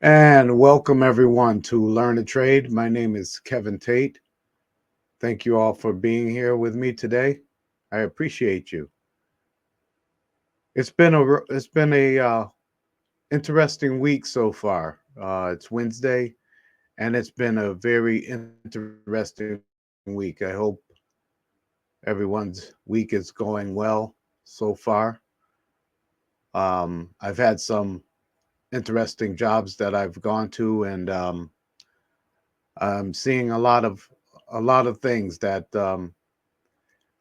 And welcome everyone to Learn a Trade. My name is Kevin Tate. Thank you all for being here with me today. I appreciate you. It's been a interesting week so far. It's Wednesday, and it's been a very interesting week. I hope everyone's week is going well so far. I've had some interesting jobs that I've gone to, and I'm seeing a lot of things that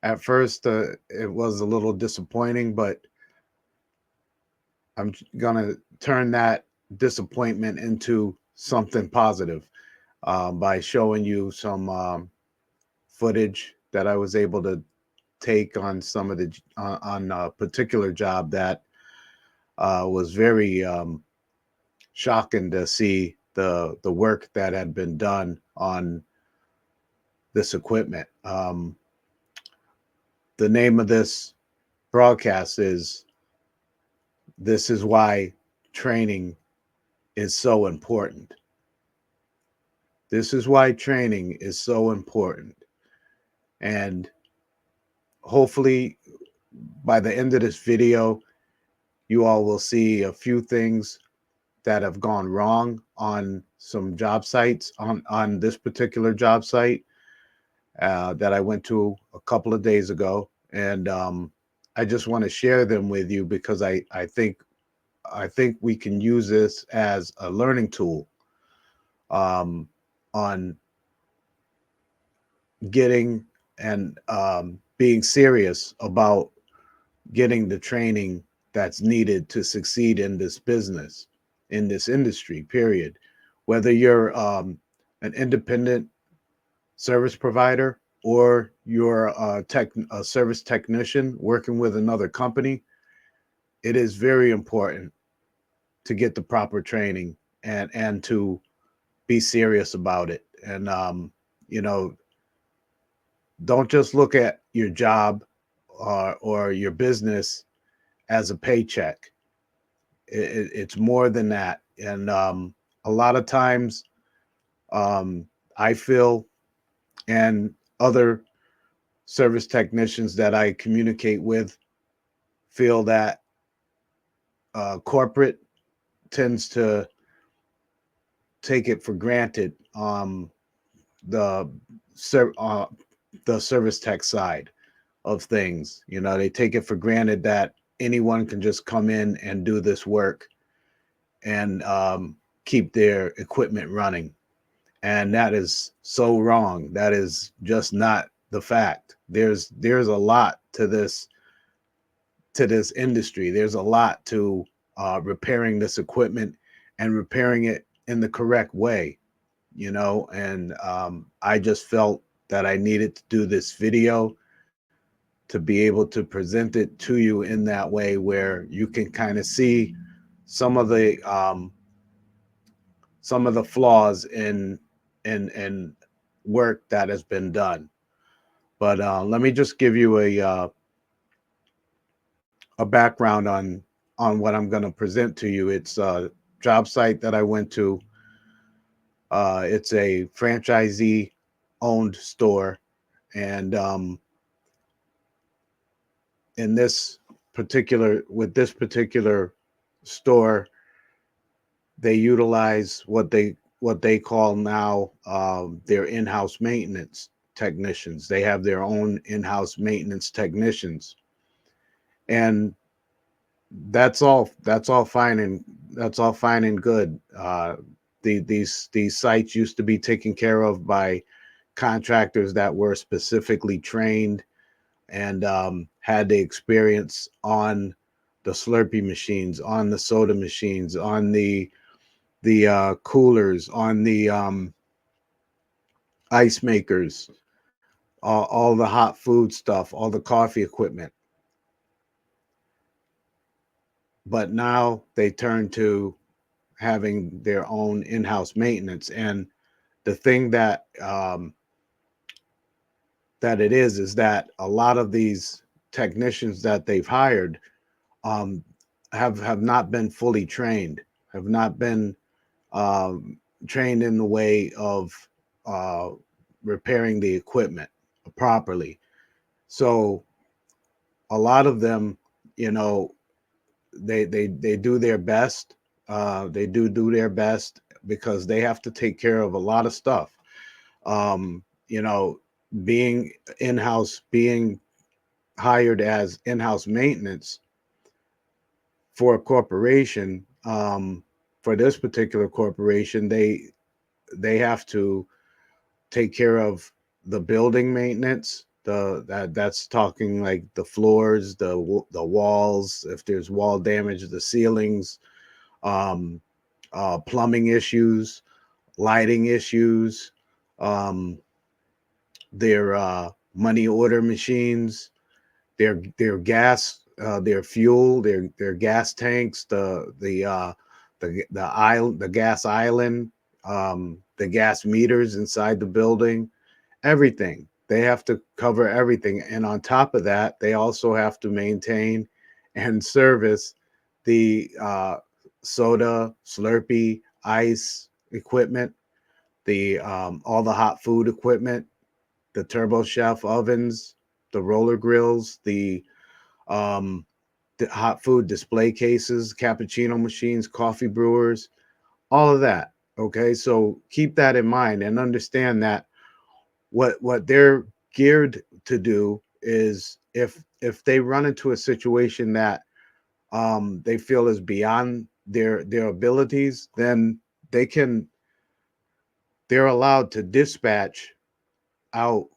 at first it was a little disappointing, but I'm gonna turn that disappointment into something positive by showing you some footage that I was able to take on some of the on a particular job that was very shocking to see the work that had been done on this equipment. The name of this broadcast is "This is why training is so important." This is why training is so important. And hopefully, by the end of this video, you all will see a few things that have gone wrong on some job sites, on this particular job site that I went to a couple of days ago. And I just want to share them with you because I think we can use this as a learning tool um, on getting and being serious about getting the training that's needed to succeed in this business, in this industry, period. Whether you're an independent service provider or you're a service technician working with another company, it is very important to get the proper training and to be serious about it. And you know, don't just look at your job or your business as a paycheck. It's more than that. And a lot of times, I feel, and other service technicians that I communicate with feel that corporate tends to take it for granted the ser- uh, the service tech side of things. You know, they take it for granted that anyone can just come in and do this work and keep their equipment running. And that is so wrong. That is just not the fact. There's a lot to this industry. There's a lot to repairing this equipment and repairing it in the correct way, you know. And I just felt that I needed to do this video to be able to present it to you in that way where you can kind of see some of the flaws in work that has been done. But let me just give you a background on what I'm going to present to you. It's a job site that I went to. It's a franchisee owned store, and in this this particular store, they utilize what they call now their in-house maintenance technicians. They have their own in-house maintenance technicians, and that's all fine and good. These sites used to be taken care of by contractors that were specifically trained and had the experience on the Slurpee machines, on the soda machines, on the coolers, on the ice makers, all the hot food stuff, all the coffee equipment. But now they turn to having their own in-house maintenance. And the thing that that it is that a lot of these technicians that they've hired um, have not been fully trained, have not been um, trained in the way of uh, repairing the equipment properly. So a lot of them, you know, they do their best. They do their best because they have to take care of a lot of stuff. You know, being in-house, being hired as in-house maintenance for a corporation, for this particular corporation, they have to take care of the building maintenance, that's talking like the floors, the walls, if there's wall damage, the ceilings, um, plumbing issues, lighting issues, um, their money order machines, their gas, their fuel, their gas tanks, the gas island, the gas meters inside the building, everything. They have to cover everything, and on top of that, they also have to maintain and service the soda, Slurpee, ice equipment, the all the hot food equipment, the Turbo Chef ovens, the roller grills, um, the hot food display cases, cappuccino machines, coffee brewers, all of that. Okay, so keep that in mind and understand that what they're geared to do is, if they run into a situation that they feel is beyond their abilities, then they can they're allowed to dispatch out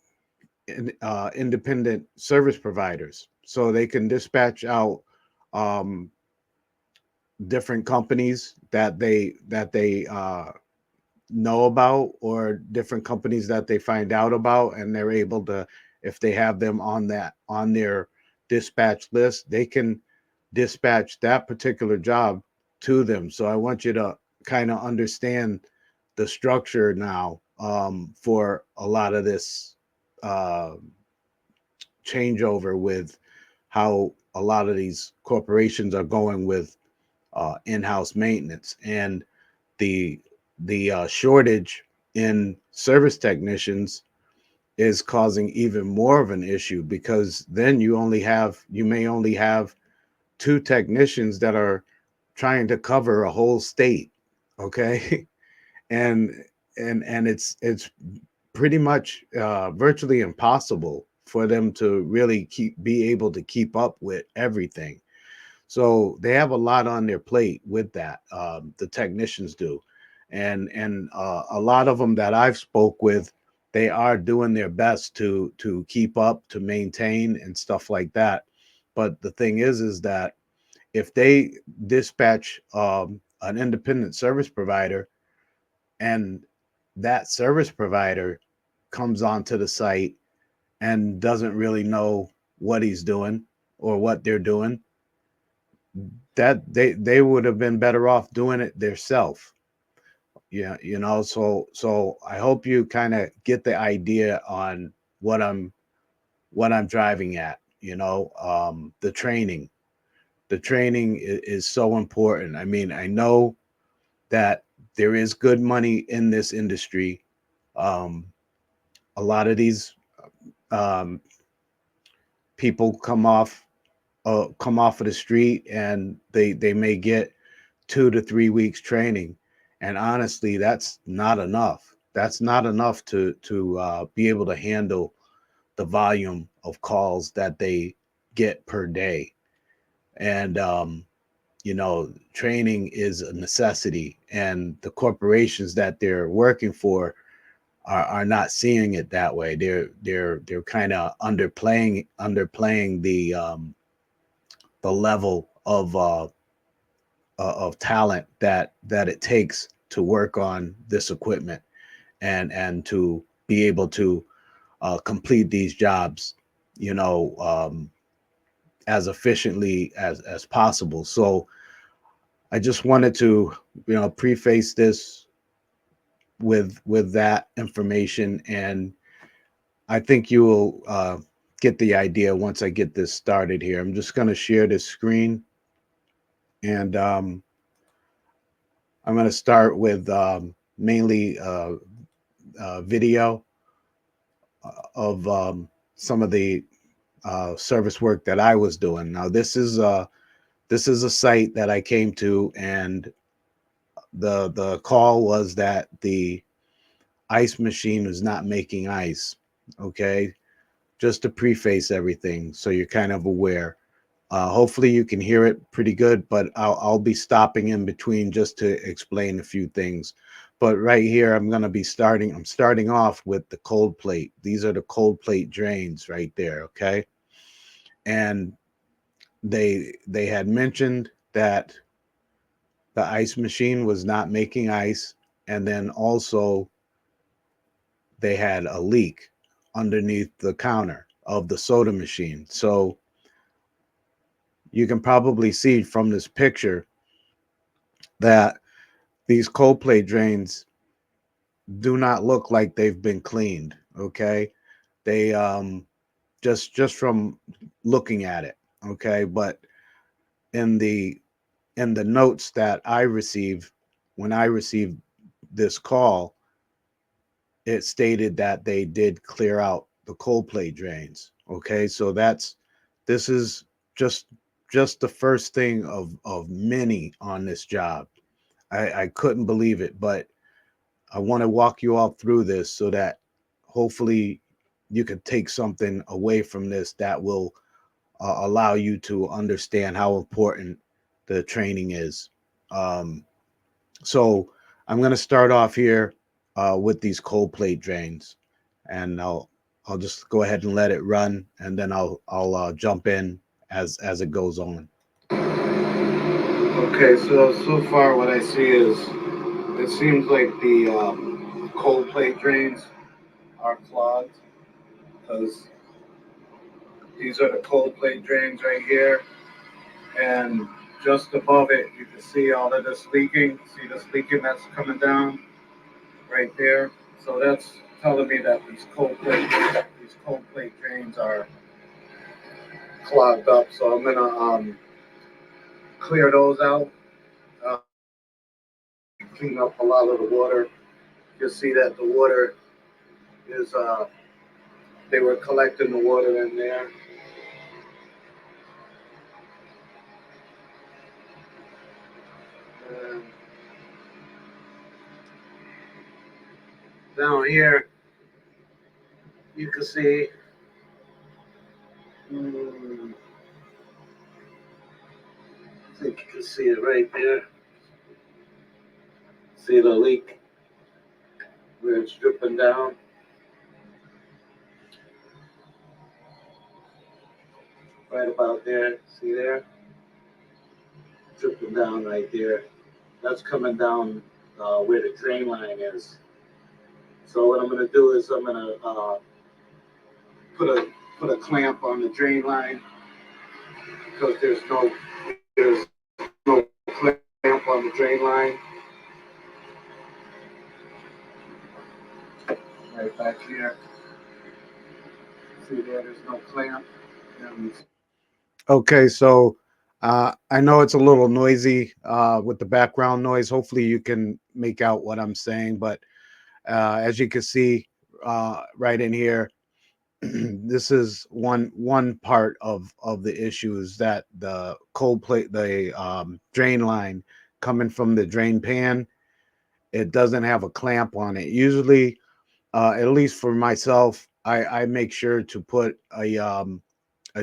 independent service providers. So they can dispatch out um, different companies that they know about, or different companies that they find out about, and they're able to, if they have them on their dispatch list, they can dispatch that particular job to them. So I want you to kind of understand the structure now, for a lot of this uh, changeover with how a lot of these corporations are going with in-house maintenance, and the shortage in service technicians is causing even more of an issue, because then you may only have two technicians that are trying to cover a whole state. Okay. and it's pretty much virtually impossible for them to really be able to keep up with everything. So they have a lot on their plate with that. The technicians do, and a lot of them that I've spoke with, they are doing their best to keep up, to maintain, and stuff like that. But the thing is that if they dispatch an independent service provider, and that service provider comes onto the site and doesn't really know what he's doing or what they're doing, that they would have been better off doing it themselves. Yeah, you know, so I hope you kind of get the idea on what I'm driving at. You know, the training is so important. I mean, I know that there is good money in this industry. um a lot of these um people come off of the street, and they may get 2 to 3 weeks training, and honestly, that's not enough. That's not enough to be able to handle the volume of calls that they get per day. And you know, training is a necessity, and the corporations that they're working for are not seeing it that way. They're kind of underplaying the level of talent that it takes to work on this equipment and to be able to complete these jobs, you know, as efficiently as possible. So I just wanted to, you know, preface this with that information, and I think you will get the idea once I get this started here. I'm just going to share this screen, and I'm going to start with mainly video of some of the service work that I was doing. Now, this is a site that I came to, and the call was that the ice machine was not making ice. Okay, just to preface everything, so you're kind of aware. Hopefully, you can hear it pretty good, but I'll be stopping in between just to explain a few things. But right here, I'm starting off with the cold plate. These are the cold plate drains right there. Okay, and they had mentioned that the ice machine was not making ice, and then also they had a leak underneath the counter of the soda machine. So you can probably see from this picture that these cold plate drains do not look like they've been cleaned. Okay, they just from looking at it. Okay, but in the in the notes that I received when I received this call, it stated that they did clear out the cold plate drains. Okay, so this is just just the first thing of many on this job. I couldn't believe it, but I want to walk you all through this so that hopefully you can take something away from this that will allow you to understand how important the training is. Um, so I'm going to start off here with these cold plate drains, and I'll just go ahead and let it run, and then I'll jump in as it goes on. Okay, so far what I see is it seems like the cold plate drains are clogged because these are the cold plate drains right here, and just above it you can see all of this leaking. See this leaking that's coming down right there. So that's telling me that these cold plate drains are clogged up. So I'm gonna clear those out, uh, clean up a lot of the water. You'll see that the water is they were collecting the water in there. And down here you can see. Hmm, I think you can see it right there. See the leak where it's dripping down. Right about there. See there? Dripping down right there. That's coming down where the drain line is. So what I'm going to do is I'm going to put a put a clamp on the drain line because there's no clamp on the drain line right back here. See there? There's no clamp. And okay, so I know it's a little noisy with the background noise. Hopefully, you can make out what I'm saying. But as you can see right in here, this is one part of the issue is that the cold plate, the drain line coming from the drain pan, it doesn't have a clamp on it. Usually, at least for myself, I make sure to put a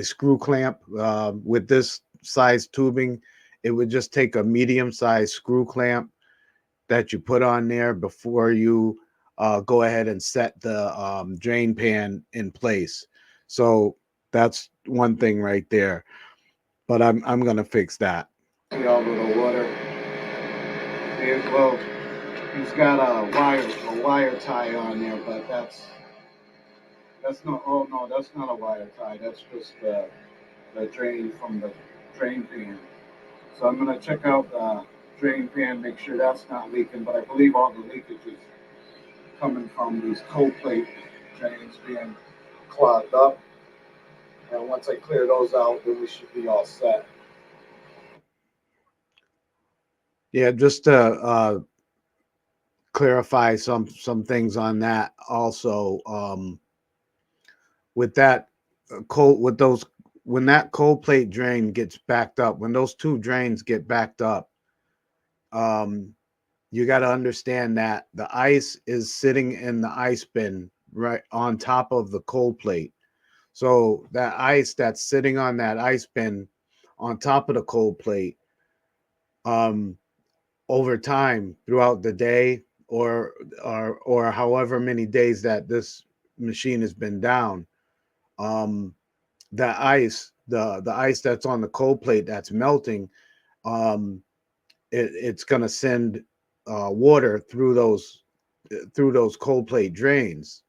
screw clamp with this size tubing. It would just take a medium sized screw clamp that you put on there before you go ahead and set the drain pan in place. So that's one thing right there. But I'm gonna fix that. See all of the water being closed. He's got a wire tie on there, but that's not. Oh no, that's not a wire tie. That's just the drain from the drain pan. So I'm gonna check out the drain pan, make sure that's not leaking. But I believe all the leakage is coming from these cold plate drains being clogged up. And once I clear those out, then we should be all set. Yeah, just to clarify some things on that also. With that cold, with those, when that cold plate drain gets backed up, when those two drains get backed up, um, you got to understand that the ice is sitting in the ice bin right on top of the cold plate. So that ice that's sitting on that ice bin on top of the cold plate, um, over time throughout the day, or however many days that this machine has been down, um, that ice, the ice that's on the cold plate that's melting, um, it's going to send water through those cold plate drains,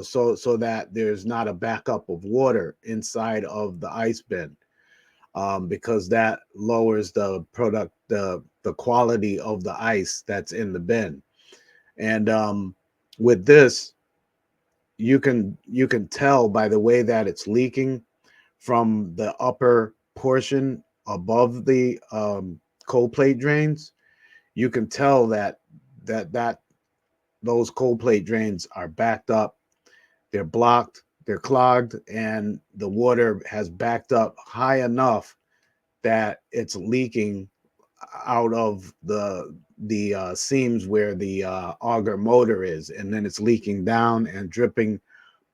so that there's not a backup of water inside of the ice bin, because that lowers the quality of the ice that's in the bin. And with this, you can tell by the way that it's leaking from the upper portion above the cold plate drains. You can tell that those cold plate drains are backed up, they're blocked, they're clogged, and the water has backed up high enough that it's leaking out of the seams where the auger motor is, and then it's leaking down and dripping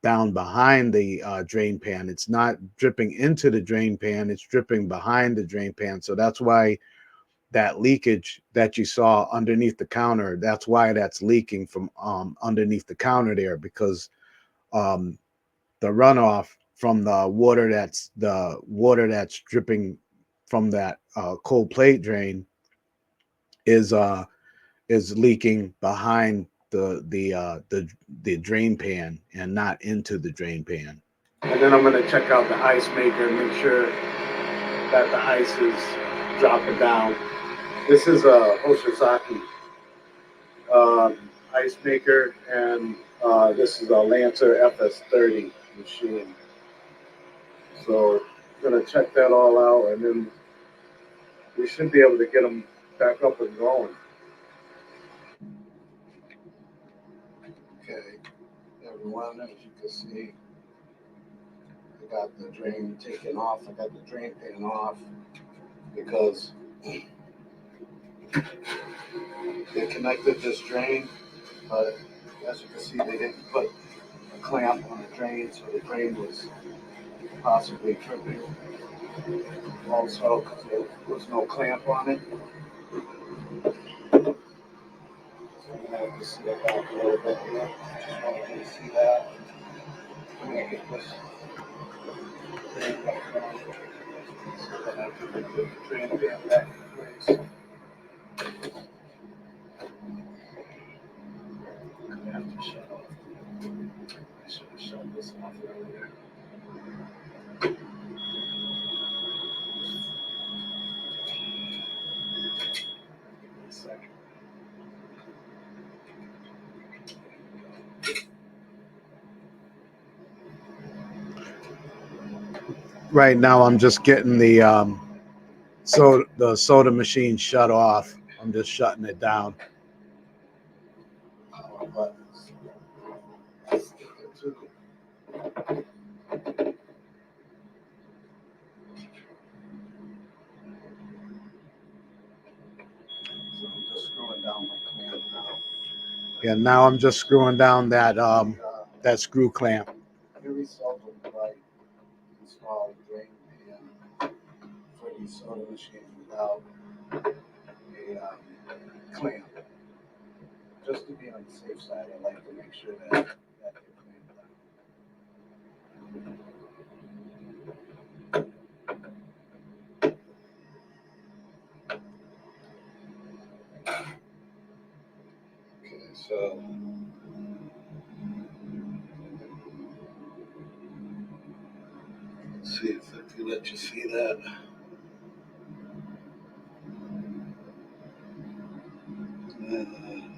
down behind the drain pan. It's not dripping into the drain pan, it's dripping behind the drain pan. So that's why that leakage that you saw underneath the counter, that's why that's leaking from underneath the counter there, because um, the runoff from the water that's dripping from that cold plate drain is leaking behind the drain pan and not into the drain pan. And then I'm going to check out the ice maker and make sure that the ice is dropping down. This is a Hoshizaki um, ice maker, and this is a Lancer FS30 machine. So I'm going to check that all out, and then we should be able to get them back up and going. Okay, everyone, as you can see, I got the drain taken off. I got the drain pan off because they connected this drain, but as you can see, they didn't put a clamp on the drain, so the drain was possibly tripping. Also, because there was no clamp on it. So you have to see it back a little bit here. Just want you to see that. I'm going to get this drain back on. So then I can put the drain pan back in place. I have to shut off. I should have shut this off earlier. Second. Right now, I'm just getting the soda machine shut off. I'm just shutting it down. But yeah, now I'm just screwing down that screw clamp. Very seldom do I install a drain pan for these soda machines without a clamp. Just to be on the safe side, I like to make sure that they're clamped down. So let's see if I can let you see that.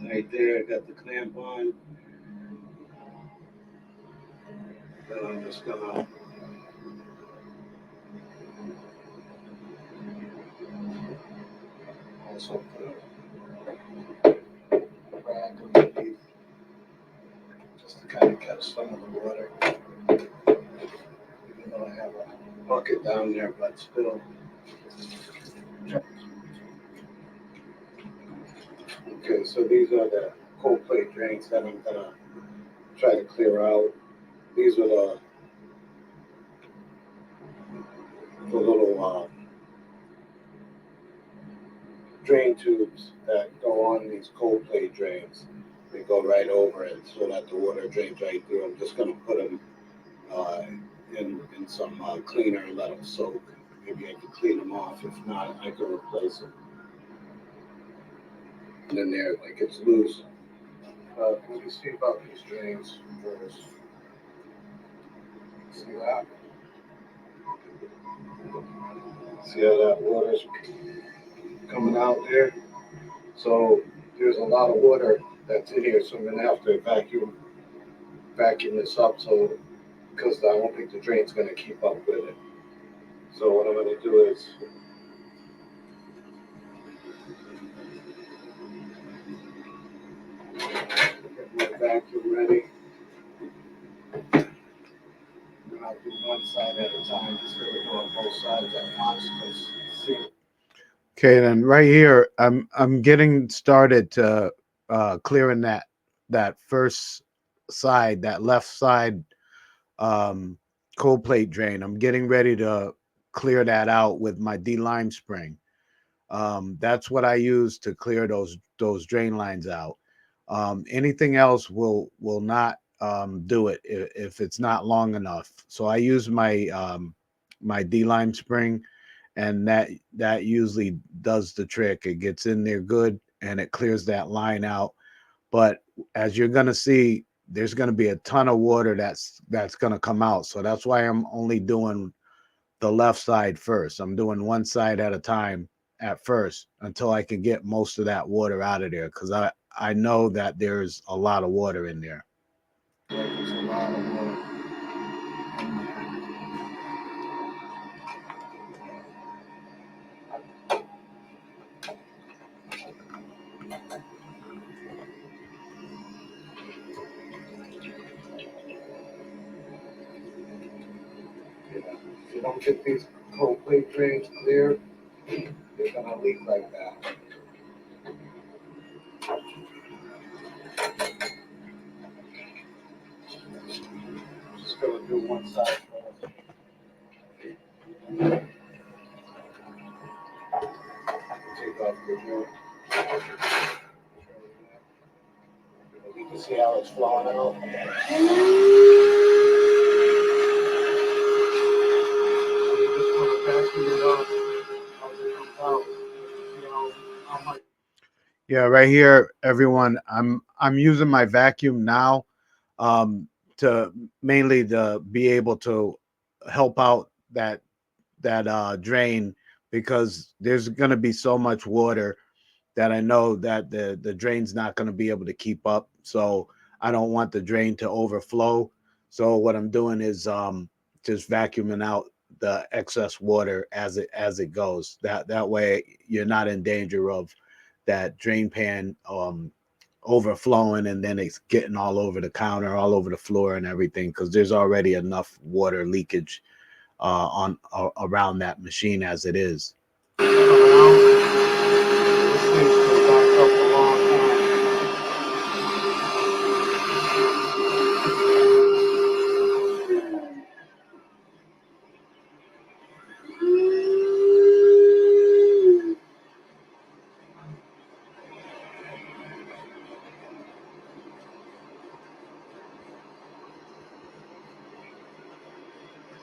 Right there, I got the clamp on. Then I'm just gonna also put a rag underneath just to kind of catch some of the water. Even though I have a bucket down there, but still. Okay, so these are the cold plate drains that I'm gonna try to clear out. These are the little drain tubes that go on these cold plate drains. They go right over it so that the water drains right through. I'm just gonna put them uh, in some cleaner and let them soak. Maybe I can clean them off. If not, I can replace them. And then there, like it's loose. Let me see about these drains first. See that? See how that water's coming out there? So there's a lot of water that's in here, so I'm gonna have to vacuum this up so because I don't think the drain's gonna keep up with it. So what I'm gonna do is get my vacuum ready. And I'll do one side at a time instead of doing both sides at once. Okay, then right here, I'm getting started to clearing that first side, that left side um, cold plate drain. I'm getting ready to clear that out with my D-lime spring. That's what I use to clear those drain lines out. Anything else will not do it if it's not long enough. So I use my D-lime spring, and that usually does the trick. It gets in there good and it clears that line out. But as you're gonna see, there's gonna be a ton of water that's gonna come out. So that's why I'm only doing the left side first. I'm doing one side at a time at first until I can get most of that water out of there because I know that there's a lot of water in there. There's a lot of water in there. If you don't get these cold plate drains clear, they're gonna leak like that. Just gonna do one side first. Take off the joint. You can see how it's flowing out. Yeah, right here, everyone. I'm using my vacuum now to mainly to be able to help out that drain because there's going to be so much water that I know that the drain's not going to be able to keep up. So I don't want the drain to overflow. So what I'm doing is just vacuuming out the excess water as it goes. That way you're not in danger of that drain pan overflowing and then it's getting all over the counter, all over the floor and everything because there's already enough water leakage on around that machine as it is.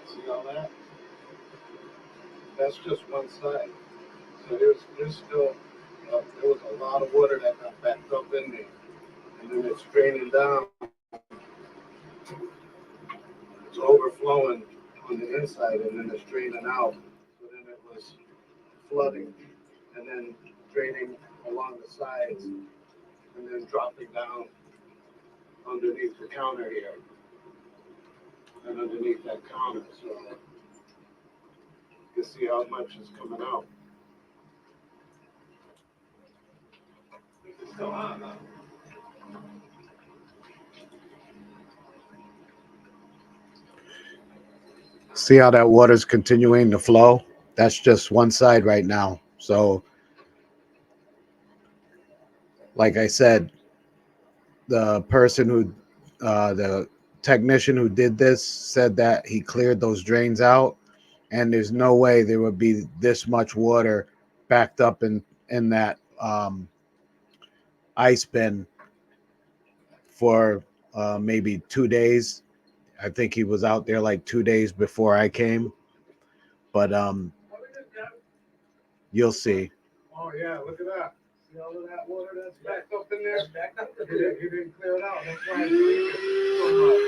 See all that? That's just one side. So there's still there was a lot of water that got backed up in there. it's draining down. It's overflowing on the inside, and then it's draining out. So then it was flooding, and then draining along the sides, and then dropping down underneath the counter here, and underneath that counter. So you can see how much is coming out. It's still on, huh? See how that water's continuing to flow? That's just one side right now. So, like I said, the person who, the technician who did this said that he cleared those drains out, and there's no way there would be this much water backed up in that ice bin for maybe 2 days. I think he was out there like 2 days before I came, but you'll see. Oh yeah, look at that. See all of that water that's backed up in there? He didn't clear it out. That's why it's leaking so much.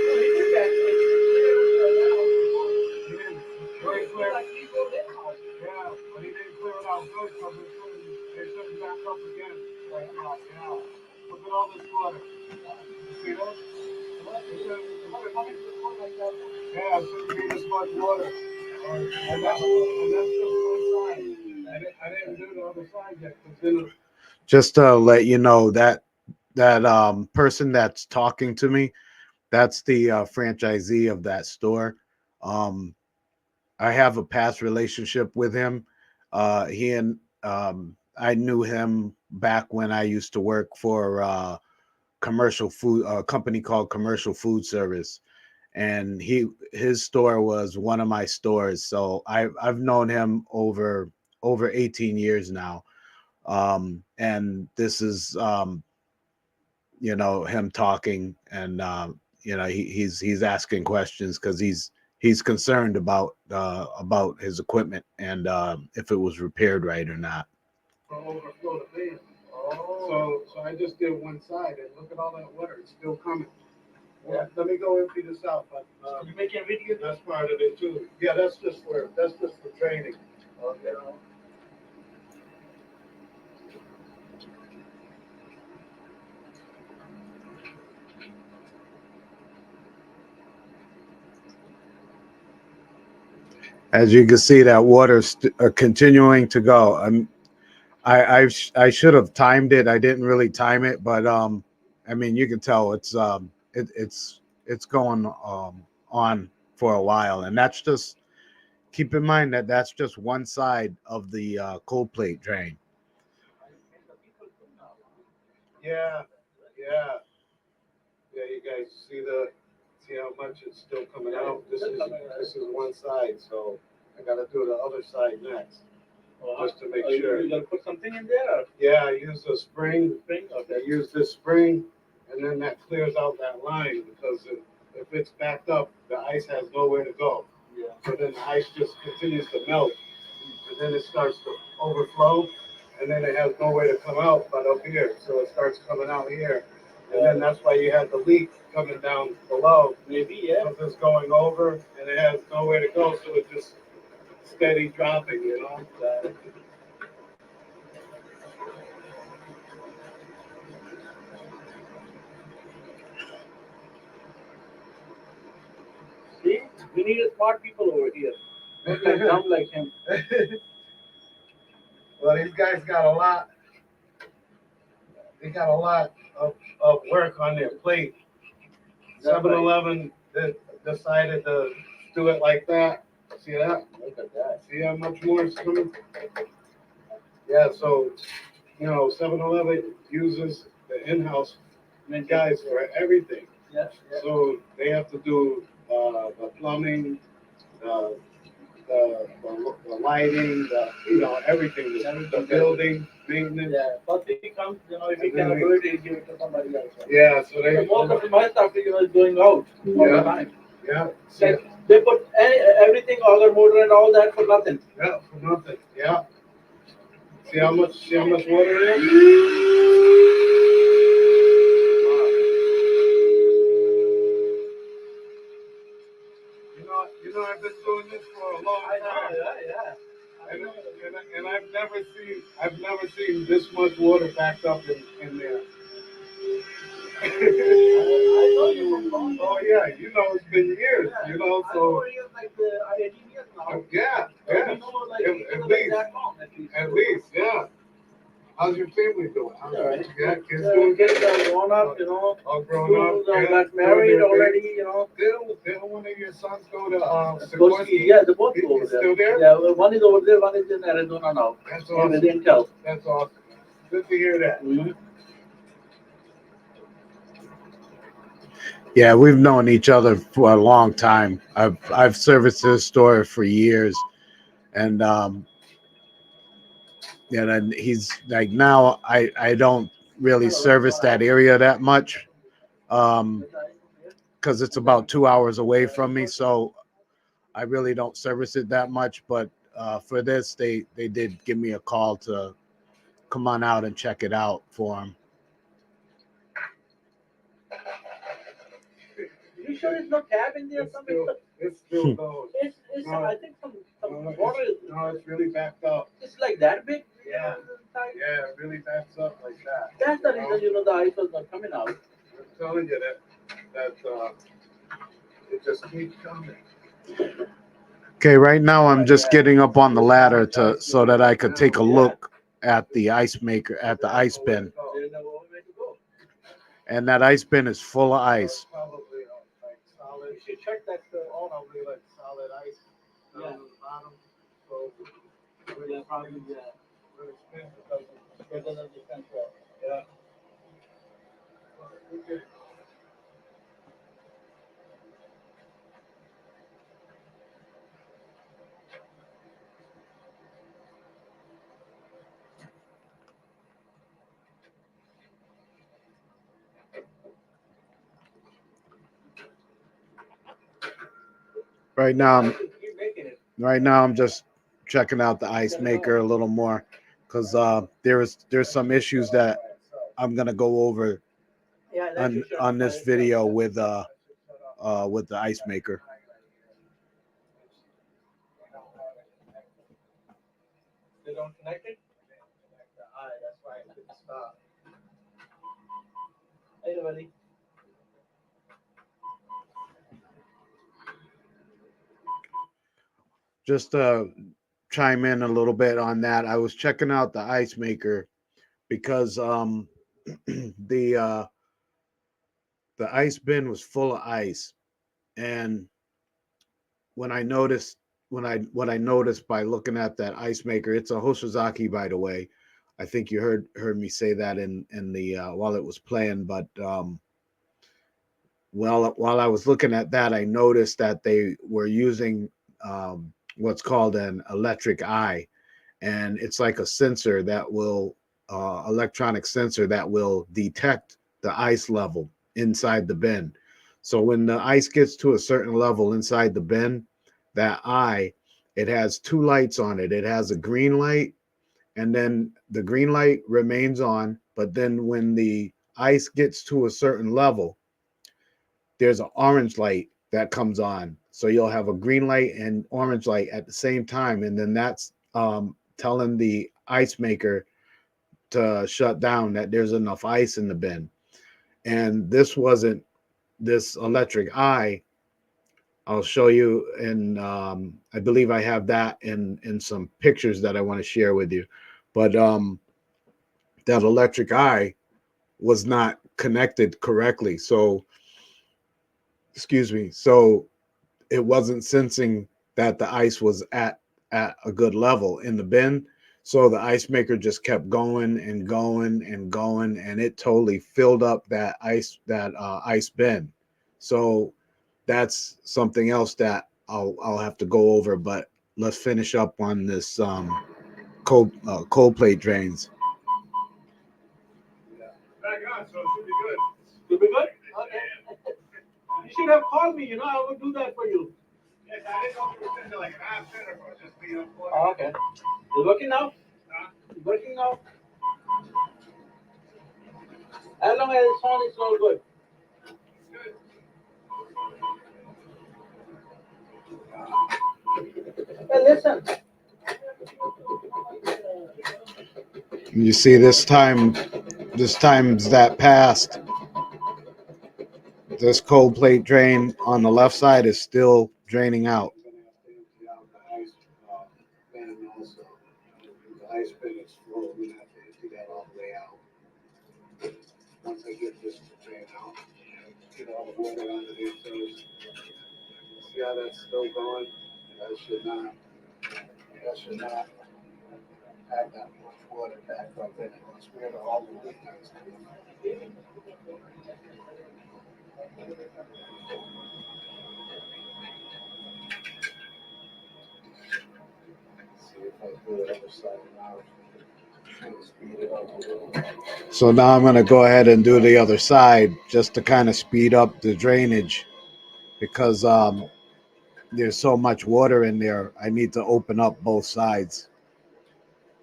He didn't clear it out. Yeah, but he didn't clear it out good because it shouldn't back up again right now. Yeah. Look at all this water. You see that? Yeah, it shouldn't be this much water. And that's just one side. I didn't do the other side yet. Just to let you know that person that's talking to me, that's the franchisee of that store. I have a past relationship with him. He and I knew him back when I used to work for commercial food, a company called Commercial Food Service, and his store was one of my stores. So I've known him over 18 years now, and this is him talking, and he's asking questions because he's concerned about his equipment and if it was repaired right or not. Overflow the fan. Oh. So I just did one side, and look at all that water. It's still coming. Yeah. Let me go empty this out. But you making a video? That's part of it too. Yeah, that's just for training. Okay. As you can see, that water's continuing to go. I should have timed it. I didn't really time it, but I mean, you can tell it's going on for a while, and that's just, keep in mind that that's just one side of the cold plate drain. Yeah, yeah, yeah. You guys see how much it's still coming out. This is one side, so I got to do the other side next. Just to make sure. You gotta put something in there? Yeah, I use a spring. Okay. I use this spring, and then that clears out that line, because if it's backed up, the ice has nowhere to go. Yeah. So then the ice just continues to melt, and then it starts to overflow, and then it has nowhere to come out but up here. So it starts coming out here, and then that's why you had the leak coming down below. Maybe, yeah. Because it's going over, and it has nowhere to go, so it just steady dropping, See, we need smart people over here. Not like dumb like him. Well, these guys got a lot. They got a lot of work on their plate. 7-Eleven decided to do it like that. See that? Look at that. See how much more is coming? Yeah, so 7-Eleven uses the in-house guys for everything. Yeah. So they have to do the plumbing, the lighting, everything, the building maintenance. Yeah, but they come, if you can avoid it, give it to somebody else. Yeah, so they. Most of my stuff, is going out all the time. Yeah. They put everything, auger motor and all that for nothing. Yeah, for nothing. Yeah. See how much water there is? much water backed up in there. I know you from long. Oh yeah, it's been years, I so know you like 18 years now. yeah, So yeah. we know like At, each at other least, that long at least. at least, yeah. How's your family doing? All right. Yeah, kids doing Kids good. are grown up, All grown Schools up. Yeah, got doing married their already, thing. Didn't one of your sons go to Sikorsky, Sikorsky? yeah, they both go over He's there. still there? Yeah, well, one is over there, one is in Arizona now. That's Yeah, with awesome. Intel. That's awesome. Good to hear that. Mm-hmm. Yeah, we've known each other for a long time. I've serviced his store for years, and then he's like, now I don't really service that area that much, because it's about 2 hours away from me, so I really don't service it that much. But for this, they did give me a call to come on out and check it out for him. You sure it's no tab in there? It's still goes. It's No, I think some No, water is. no, it's really backed up. It's like that big. Yeah. Inside. Yeah, it really backs up like that. That's the reason the ice was not coming out. I'm telling you that it just keeps coming. Okay, right now I'm just getting up on the ladder so that I could take a look at the ice maker, at the ice bin. And that ice bin is full of ice. Probably like solid. You should check that probably like solid ice down on the bottom. So Yeah, probably yeah. when it spins, It doesn't depend. yeah. Okay. Right now, Keep making it. I'm just checking out the ice maker a little more, because there's some issues that I'm gonna go over Yeah, on this video with the ice maker. They don't connect it. That's why it couldn't stop. Hey, buddy. Just chime in a little bit on that. I was checking out the ice maker because the ice bin was full of ice, and when I noticed what I noticed by looking at that ice maker, it's a Hoshizaki, by the way. I think you heard me say that in the while it was playing, but while I was looking at that, I noticed that they were using what's called an electric eye, and it's like a sensor that will electronic sensor that will detect the ice level inside the bin. So when the ice gets to a certain level inside the bin, that eye, it has two lights on it. It has a green light, and then the green light remains on, but then when the ice gets to a certain level, there's an orange light that comes on. So you'll have a green light and orange light at the same time, and then that's telling the ice maker to shut down, that there's enough ice in the bin. And this electric eye. I'll show you, and I believe I have that in some pictures that I want to share with you. But that electric eye was not connected correctly, so excuse me. So it wasn't sensing that the ice was at a good level in the bin. So the ice maker just kept going and going and going, and it totally filled up that ice bin. So that's something else that I'll have to go over. But let's finish up on this cold plate drains. Yeah. Back on, so it should be good. Should be good. Okay. You should have called me. I would do that for you. Yes, I didn't know if it was into like an option or if it was just being unplugged. Oh, okay. It's working now. It's working now. As long as it's on, it's all good. Hey, listen. You see this time's that passed. This cold plate drain on the left side is still draining out. I'm gonna have to empty out the ice, bin also. The ice bin is full, we're gonna have to empty that all the way out. Once I get this drain out, get all the water out of there first. See how that's still going? That should not have that much water back up in it. That's where all the leak is coming from. See if I do the other side now. Speed it up a little. So now I'm going to go ahead and do the other side just to kind of speed up the drainage because there's so much water in there. I need to open up both sides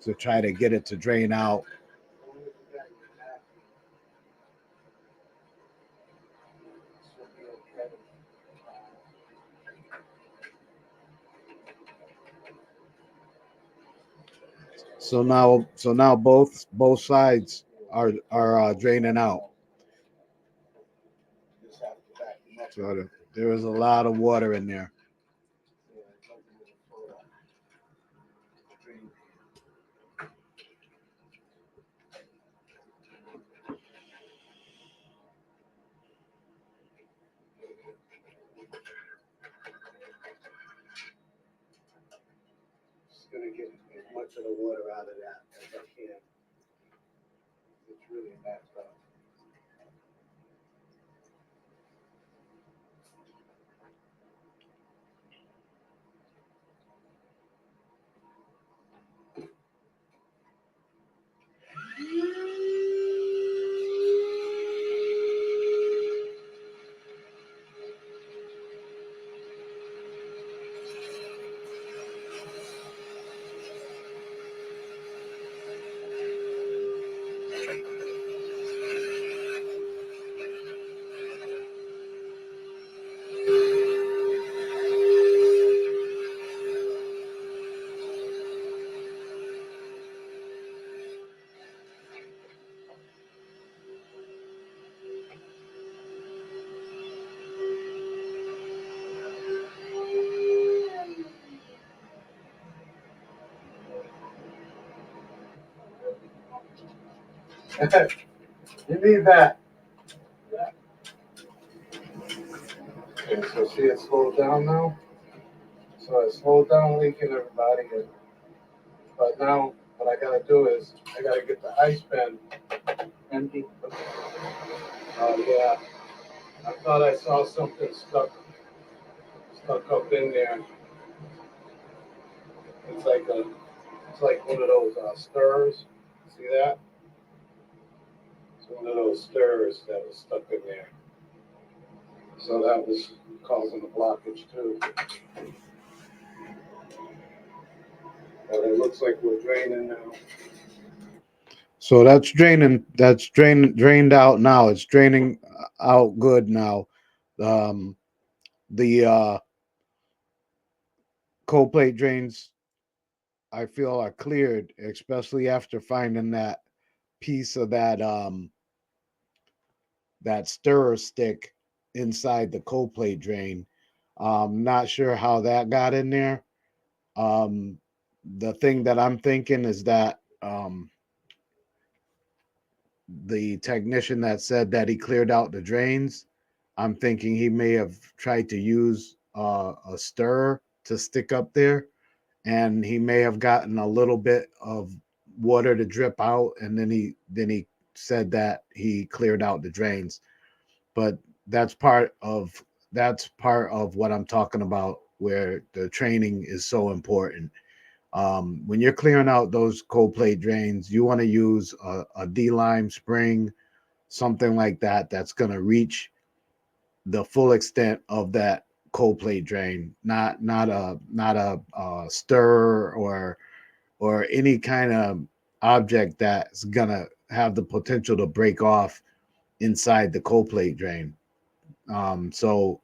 to try to get it to drain out. So now both sides are draining out. So there was a lot of water in there. Just gonna get as much of the water out of that as I can. It's really backed up. You need that. Okay, so see it slowed down now? So it slowed down leaking, everybody. But now what I gotta do is I gotta get the ice bin empty. Oh yeah. I thought I saw something stuck up in there. It's like one of those stirrers. See that? It's one of those stirrers that was stuck in there. So that was causing a blockage too. But it looks like we're draining now. So that's drained out now. It's draining out good now. The cold plate drains I feel are cleared, especially after finding that piece of that stirrer stick inside the cold plate drain. Not sure how that got in there. The thing that I'm thinking is that the technician that said that he cleared out the drains, I'm thinking he may have tried to use a stirrer to stick up there, and he may have gotten a little bit of water to drip out, and then he said that he cleared out the drains. But that's part of what I'm talking about, where the training is so important. When you're clearing out those cold plate drains, you want to use a D-lime spring, something like that, that's going to reach the full extent of that cold plate drain, not a stir or any kind of object that's going to have the potential to break off inside the cold plate drain. So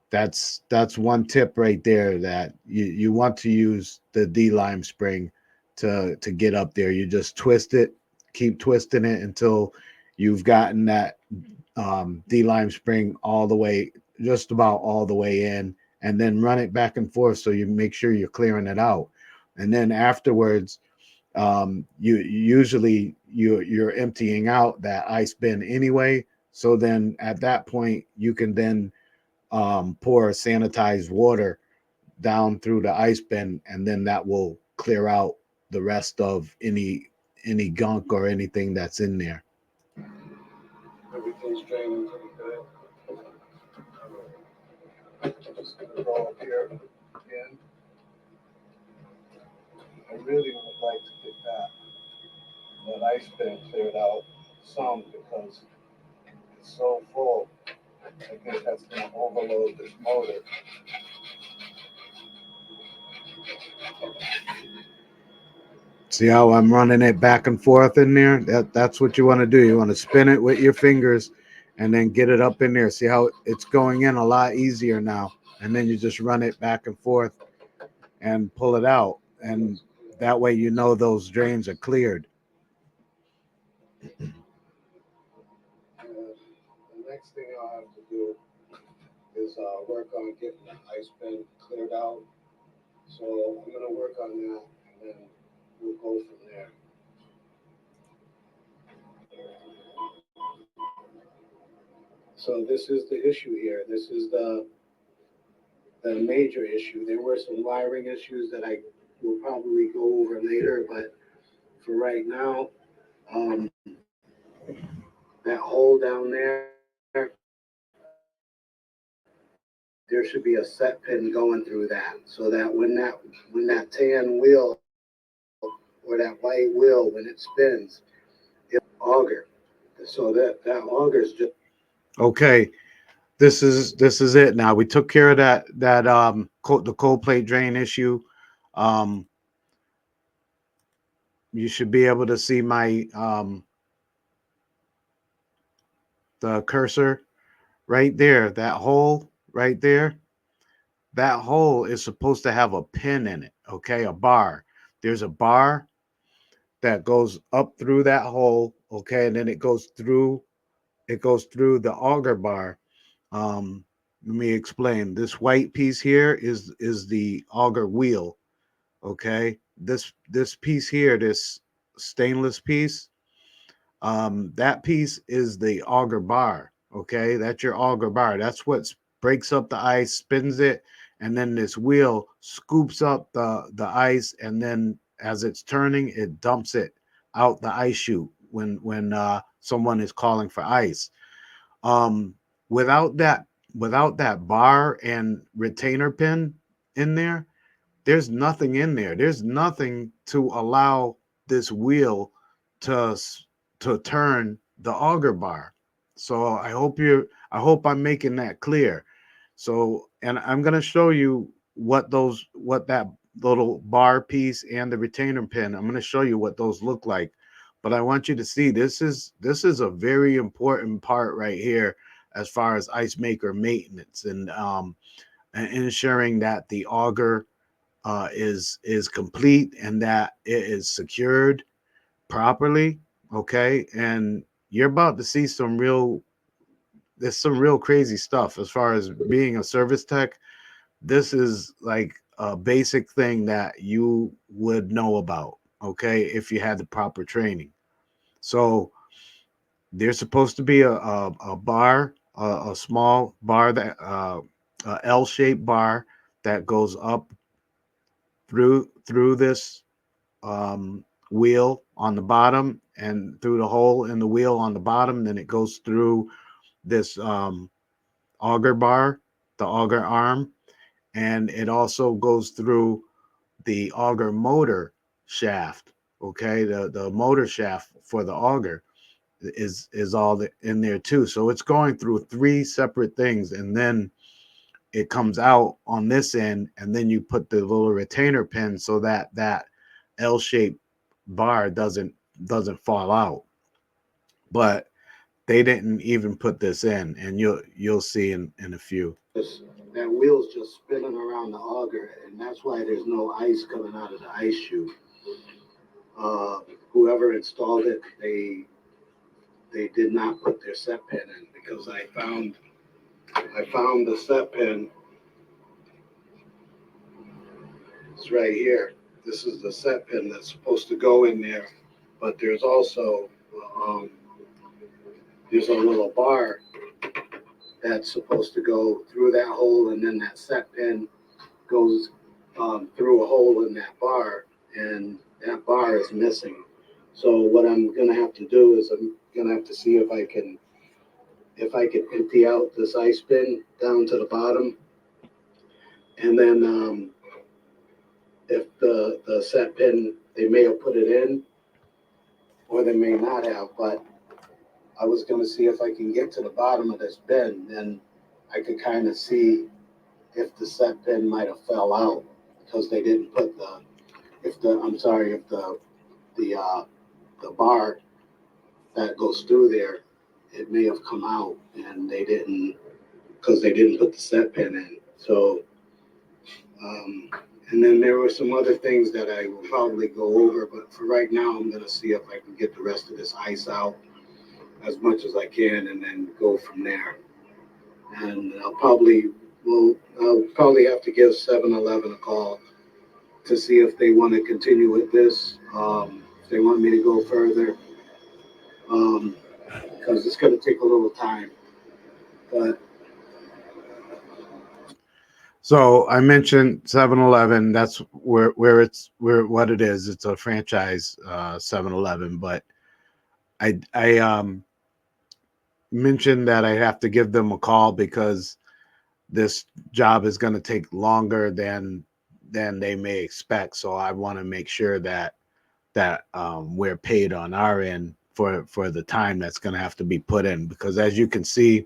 that's one tip right there, that you want to use the D-lime spring to get up there. You just twist it, keep twisting it until you've gotten that D-lime spring all the way, just about all the way in, and then run it back and forth so you make sure you're clearing it out. And then afterwards, you usually you're emptying out that ice bin anyway. So then at that point, you can then pour sanitized water down through the ice bin, and then that will clear out the rest of any gunk or anything that's in there. Everything's draining pretty good. I'm just gonna go up here again. I really would like to get that ice bin cleared out some because it's so full. I think that's gonna overload this motor. See how I'm running it back and forth in there? That's what you want to do. You want to spin it with your fingers and then get it up in there. See how it's going in a lot easier now. And then you just run it back and forth and pull it out. And that way you know those drains are cleared. The next thing I'll have to do is work on getting the ice bin cleared out. So I'm gonna work on that and then we'll go from there. So this is the issue here. This is the major issue. There were some wiring issues that I will probably go over later, but for right now, that hole down there, there should be a set pin going through that, so that when that tan wheel or that white wheel, when it spins, it auger. So that augers just Okay. This is it now. We took care of that the cold plate drain issue. You should be able to see my the cursor right there. That hole right there. That hole is supposed to have a pin in it, okay? A bar. There's a bar that goes up through that hole, okay? And then it goes through the auger bar. Let me explain. This white piece here is the auger wheel, okay? This piece here, this stainless piece, that piece is the auger bar, okay? That's your auger bar. That's what breaks up the ice, spins it, and then this wheel scoops up the ice, and then as it's turning, it dumps it out the ice chute when someone is calling for ice. Um, without that bar and retainer pin in there, there's nothing in there. There's nothing to allow this wheel to turn the auger bar. So I hope I'm making that clear. So, and I'm going to show you what that little bar piece and the retainer pin, I'm going to show you what those look like. But I want you to see this is a very important part right here as far as ice maker maintenance and ensuring that the auger is complete and that it is secured properly. Okay, and you're about to see there's some real crazy stuff as far as being a service tech. This is like a basic thing that you would know about, okay, if you had the proper training. So there's supposed to be a bar, a small bar that a L-shaped bar that goes up through this wheel on the bottom and through the hole in the wheel on the bottom. Then it goes through this auger bar, the auger arm, and it also goes through the auger motor shaft. Okay, the motor shaft for the auger is all in there too. So it's going through three separate things, and then it comes out on this end, and then you put the little retainer pin so that L-shaped bar doesn't fall out. But they didn't even put this in, and you'll see in a few. that wheel's just spinning around the auger, and that's why there's no ice coming out of the ice chute. whoever installed it, they did not put their set pin in, because I found the set pin. It's right here. This is the set pin that's supposed to go in there, but there's also um, there's a little bar that's supposed to go through that hole, and then that set pin goes through a hole in that bar, and that bar is missing. So what I'm gonna have to do is I'm gonna have to see if I can empty out this ice bin down to the bottom, and then if the set pin, they may have put it in or they may not have, but I was gonna see if I can get to the bottom of this bin, then I could kind of see if the set pin might have fell out, because they didn't put the bar that goes through there, it may have come out, and they didn't, because they didn't put the set pin in. So, and then there were some other things that I will probably go over, but for right now, I'm gonna see if I can get the rest of this ice out as much as I can, and then go from there. And I'll probably have to give 7-Eleven a call to see if they want to continue with this, if they want me to go further, because it's going to take a little time. But So I mentioned 7-Eleven. That's where what it is. It's a franchise 7-Eleven, but I mentioned that I have to give them a call because this job is going to take longer than they may expect. So I want to make sure that we're paid on our end for the time that's going to have to be put in, because as you can see,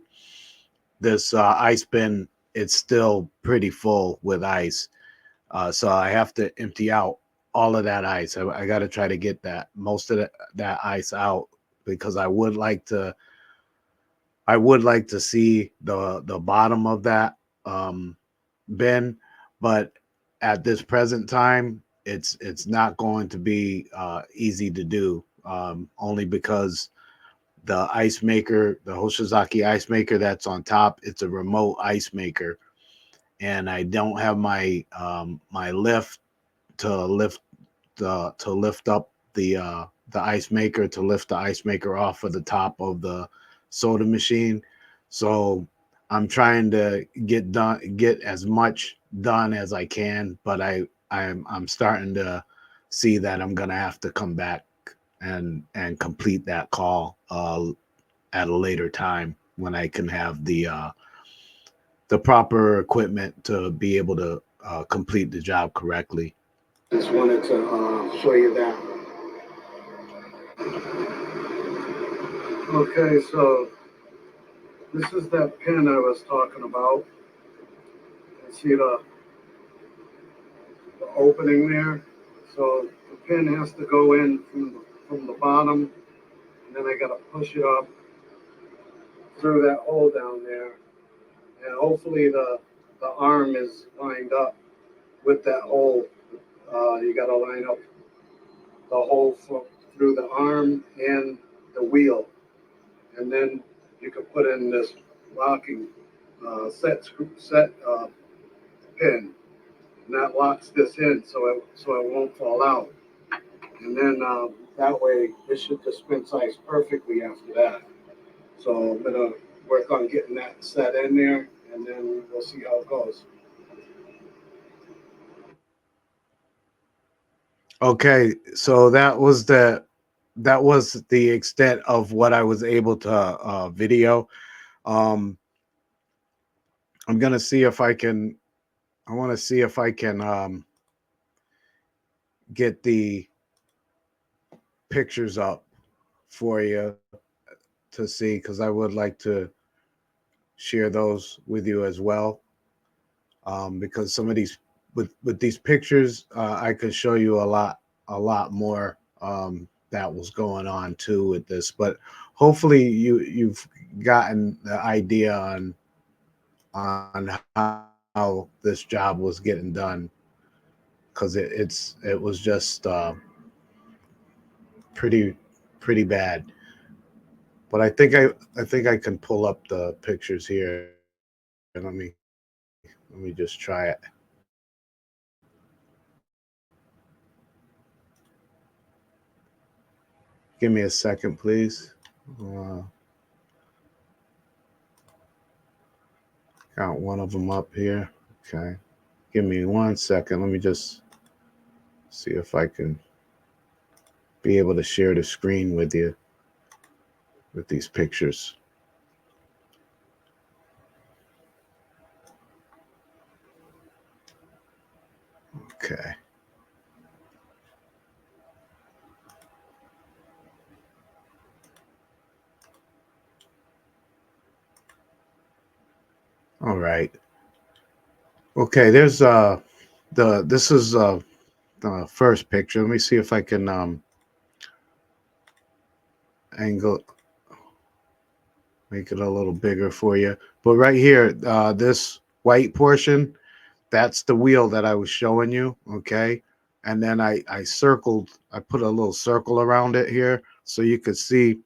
this ice bin, it's still pretty full with ice. So I have to empty out all of that ice. I got to try to get most of that ice out, because I would like to see the bottom of that bin, but at this present time, it's not going to be easy to do, only because the ice maker, the Hoshizaki ice maker that's on top, it's a remote ice maker, and I don't have my my lift to lift up the ice maker, to lift the ice maker off of the top of the soda machine. So I'm trying to get as much done as I can, but I'm starting to see that I'm gonna have to come back and complete that call at a later time, when I can have the proper equipment to be able to complete the job correctly. just wanted to show you that. Okay, so this is that pin I was talking about. You see the opening there? So the pin has to go in from the bottom, and then I got to push it up through that hole down there, and hopefully the arm is lined up with that hole. You got to line up the hole through the arm and the wheel, and then you can put in this locking set pin, and that locks this in so it won't fall out. And then that way this should dispense ice perfectly after that. So I'm gonna work on getting that set in there, and then we'll see how it goes. Okay, so that was the extent of what I was able to video. Um, I'm gonna see if I can. I want to see if I can get the pictures up for you to see, because I would like to share those with you as well. Because some of these, with these pictures, I could show you a lot more that was going on too with this. But hopefully you've gotten the idea on how this job was getting done, because it was just pretty bad. But I think I can pull up the pictures here. Let me just try it. Give me a second, please. Got one of them up here. Okay. Give me 1 second. Let me just see if I can be able to share the screen with you with these pictures. Okay. All right. Okay, there's this is the first picture. Let me see if I can angle make it a little bigger for you. But right here, this white portion, that's the wheel that I was showing you, okay? And then I circled, I put a little circle around it here so you could see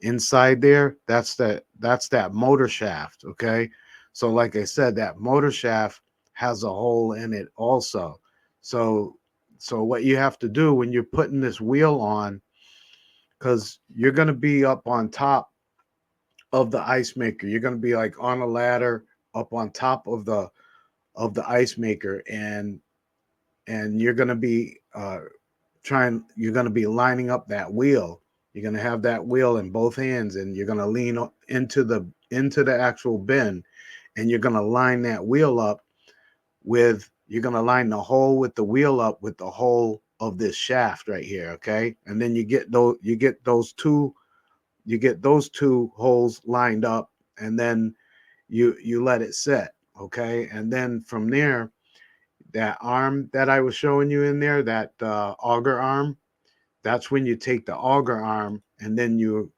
inside there. That's that motor shaft, okay? So like I said, that motor shaft has a hole in it also. So what you have to do when you're putting this wheel on, because you're going to be up on top of the ice maker, you're going to be like on a ladder up on top of the ice maker, and you're going to be you're going to be lining up that wheel. You're going to have that wheel in both hands, and you're going to lean into the actual bin, and you're going to line that wheel up with, you're going to line the hole with the wheel up with the hole of this shaft right here, okay? And then you get those two holes lined up, and then you let it set, okay? And then from there, that arm that I was showing you in there, that auger arm, that's when you take the auger arm and then you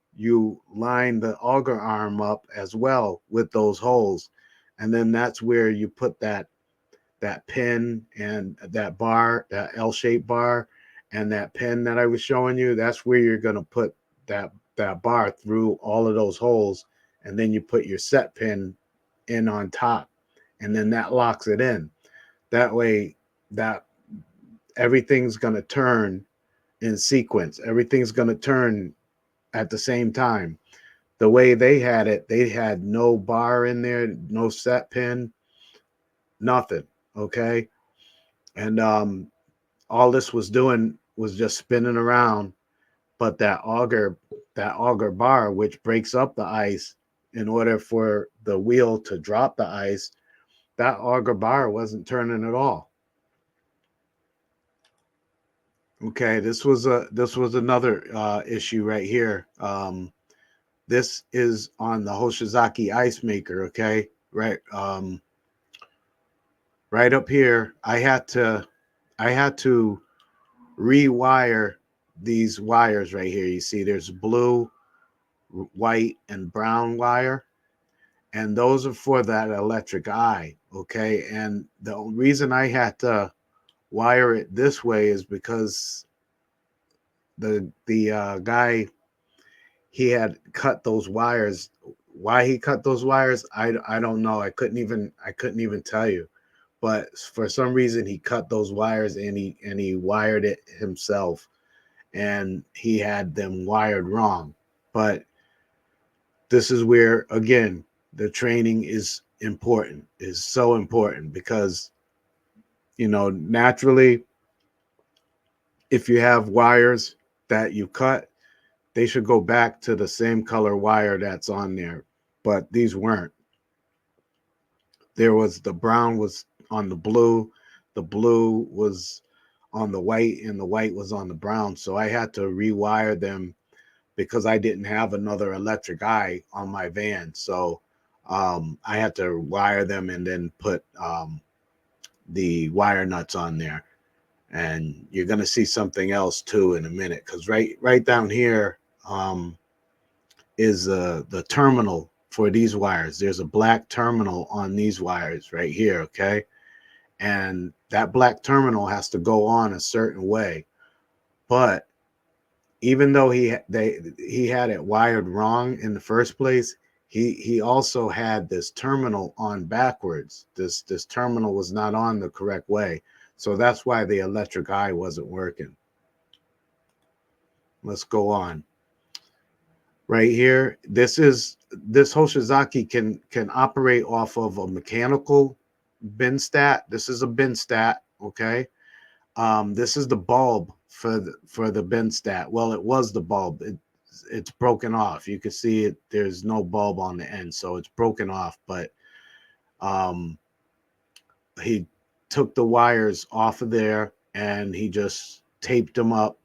line the auger arm up as well with those holes. And then that's where you put that pin and that bar, that L-shaped bar, and that pin that I was showing you. That's where you're going to put that bar through all of those holes, and then you put your set pin in on top, and then that locks it in. That way, that everything's going to turn in sequence. Everything's going to turn at the same time. The way they had it, they had no bar in there, no set pin, nothing. Okay. And all this was doing was just spinning around. But that auger bar, which breaks up the ice in order for the wheel to drop the ice, that auger bar wasn't turning at all. Okay, this was another issue right here. This is on the Hoshizaki ice maker. Okay, right, right up here. I had to rewire these wires right here. You see, there's blue, white, and brown wire, and those are for that electric eye. Okay, and the reason I had to wire it this way is because the guy, he had cut those wires. Why he cut those wires, I don't know. I couldn't even tell you. But for some reason he cut those wires, and he wired it himself, and he had them wired wrong. But this is where, again, the training is important, is so important, because naturally, if you have wires that you cut, they should go back to the same color wire that's on there. But these weren't. There was, the brown was on the blue was on the white, and the white was on the brown. So I had to rewire them because I didn't have another electric eye on my van. So I had to wire them and then put the wire nuts on there. And you're going to see something else too in a minute, because right down here is the terminal for these wires. There's a black terminal on these wires right here, okay? And that black terminal has to go on a certain way. But even though he had it wired wrong in the first place, he also had this terminal on backwards. This terminal was not on the correct way. So that's why the electric eye wasn't working. Let's go on. Right here, this Hoshizaki can operate off of a mechanical bin stat. This is a bin stat, okay? This is the bulb for the bin stat. Well, it was the bulb. It's broken off. You can see it. There's no bulb on the end, so it's broken off. But he took the wires off of there and he just taped them up,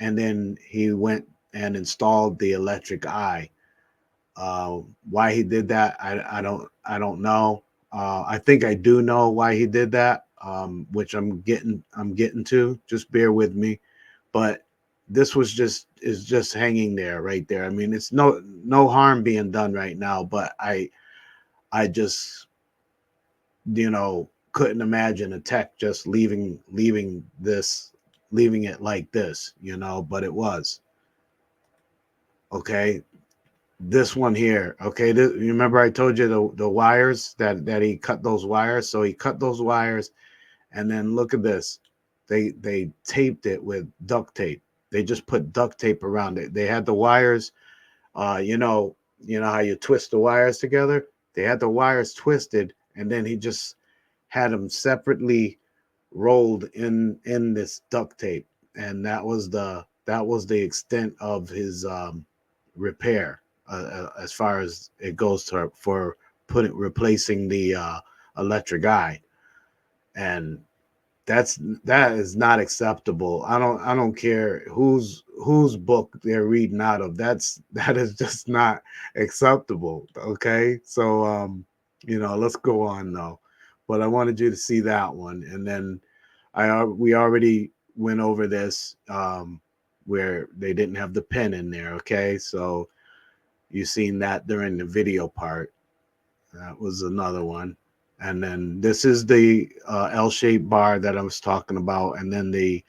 and then he went and installed the electric eye. Why he did that, I don't know. I think I do know why he did that, which I'm getting to. Just bear with me. But this is just hanging there, right there. I mean, it's no harm being done right now, but I just, couldn't imagine a tech just leaving it like this, but it was. Okay, this one here, okay, you remember I told you the wires that he cut those wires. So he cut those wires, and then look at this. They taped it with duct tape. They just put duct tape around it. They had the wires, you know how you twist the wires together. They had the wires twisted, and then he just had them separately rolled in this duct tape, and that was the extent of his repair, as far as it goes for replacing the electric eye. And that is not acceptable. I don't care whose book they're reading out of. That is just not acceptable. Okay, so let's go on though. But I wanted you to see that one, and then we already went over this, where they didn't have the pen in there. Okay, so you seen that during the video part. That was another one. And then this is the L-shaped bar that I was talking about, and then the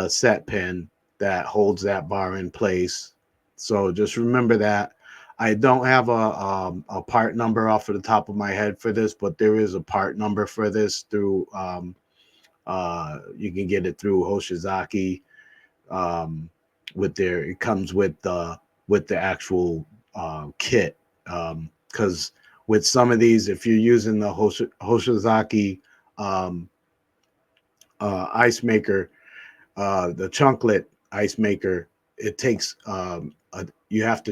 set pin that holds that bar in place. So just remember that. I don't have a part number off of the top of my head for this, but there is a part number for this through you can get it through Hoshizaki. It comes with the actual kit, because with some of these, if you're using the Hoshizaki ice maker, the chunklet ice maker, it takes you have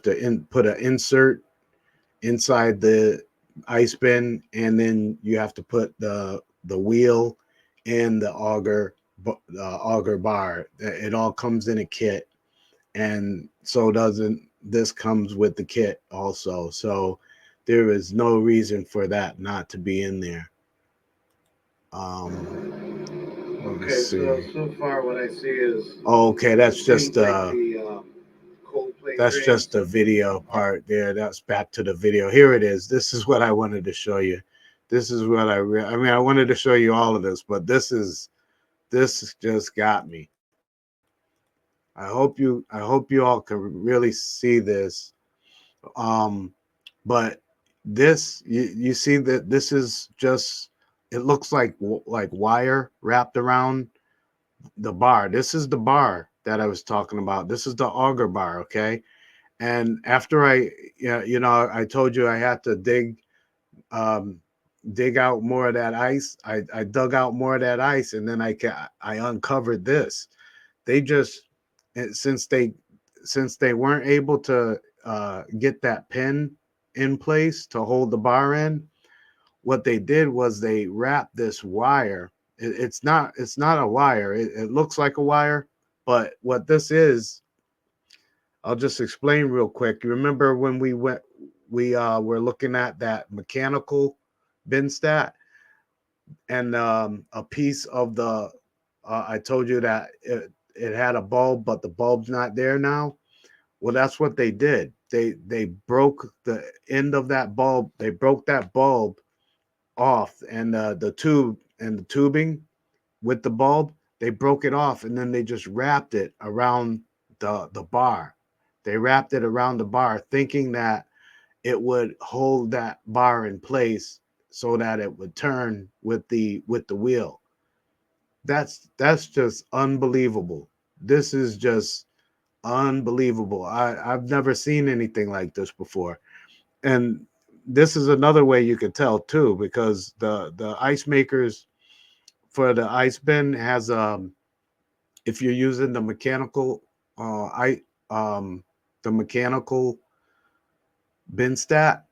to put an insert inside the ice bin, and then you have to put the wheel and the auger bar. It all comes in a kit, and so doesn't this comes with the kit also. So there is no reason for that not to be in there. Okay, so far what I see is, okay, that's just like the cold plate that's drains. just the video part there. That's back to the video. Here it is. This is what I wanted to show you. This is what I mean, I wanted to show you all of this, but this just got me. I hope you all can really see this. But this, you see that this is just, it looks like wire wrapped around the bar. This is the bar that I was talking about. This is the auger bar, okay? And after I told you I had to dig out more of that ice. I dug out more of that ice, and then I uncovered this. They just, since they weren't able to get that pin in place to hold the bar in, what they did was they wrapped this wire. It's not a wire. It looks like a wire, but what this is, I'll just explain real quick. You remember when we were looking at that mechanical bin stat, and a piece of the I told you that it had a bulb, but the bulb's not there now. Well, that's what they did. They broke the end of that bulb. They broke that bulb off, and the tube and the tubing with the bulb, they broke it off and then they just wrapped it around the bar. They wrapped it around the bar thinking that it would hold that bar in place so that it would turn with the wheel. That's just unbelievable. This is just unbelievable. I've never seen anything like this before. And this is another way you could tell too, because the ice makers for the ice bin has if you're using the mechanical I the mechanical bin stat,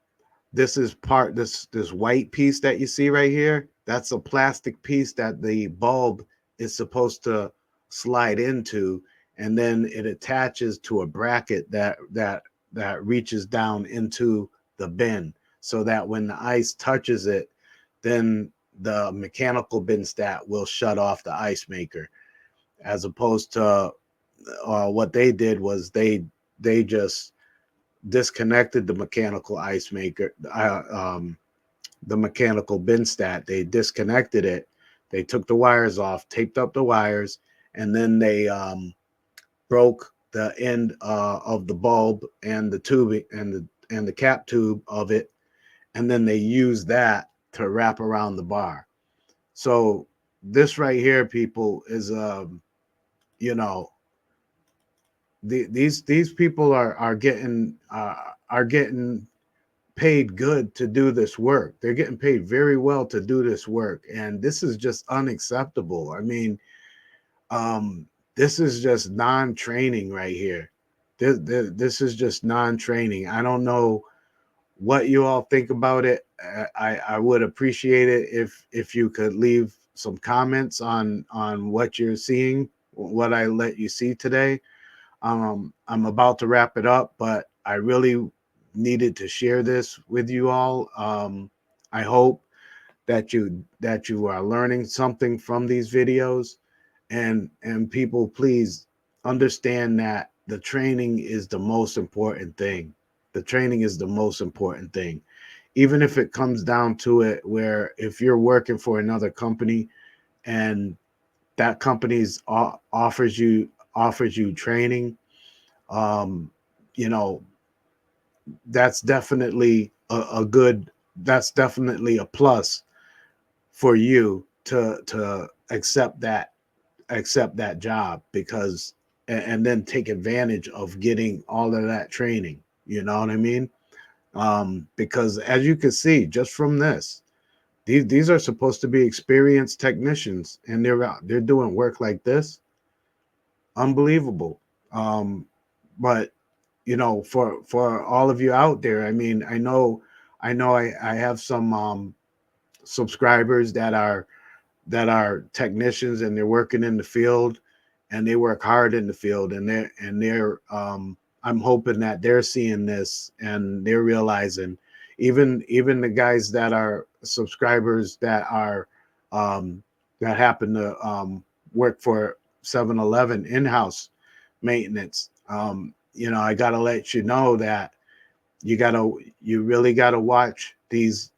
this is part this white piece that you see right here. That's a plastic piece that the bulb is supposed to slide into, and then it attaches to a bracket that reaches down into the bin, so that when the ice touches it, then the mechanical bin stat will shut off the ice maker, as opposed to what they did was they just disconnected the mechanical ice maker, the mechanical bin stat. They disconnected it. They took the wires off, taped up the wires, and then they broke the end of the bulb and the tube and the cap tube of it, and then they used that to wrap around the bar. So this right here, people, is you know, these people are getting paid good to do this work. They're getting paid very well to do this work, and this is just unacceptable. I mean, this is just non-training right here. This is just non-training. I don't know what you all think about it. I would appreciate it if you could leave some comments on what you're seeing, what I let you see today. I'm about to wrap it up, but I really needed to share this with you all. I hope that you are learning something from these videos, and people, please understand that the training is the most important thing. The training is the most important thing. Even if it comes down to it, where if you're working for another company and that company's offers you training, um, you know, that's definitely a good, that's definitely a plus for you to accept that job, because and then take advantage of getting all of that training. You know what I mean? Because as you can see just from this, these are supposed to be experienced technicians, and they're doing work like this. Unbelievable. But you know, for all of you out there, I mean, I have some subscribers that are technicians, and they're working in the field, and they work hard in the field, and they're I'm hoping that they're seeing this and they're realizing, even the guys that are subscribers that happen to work for 7-Eleven in-house maintenance. You know, I got to let you know that you really got to watch these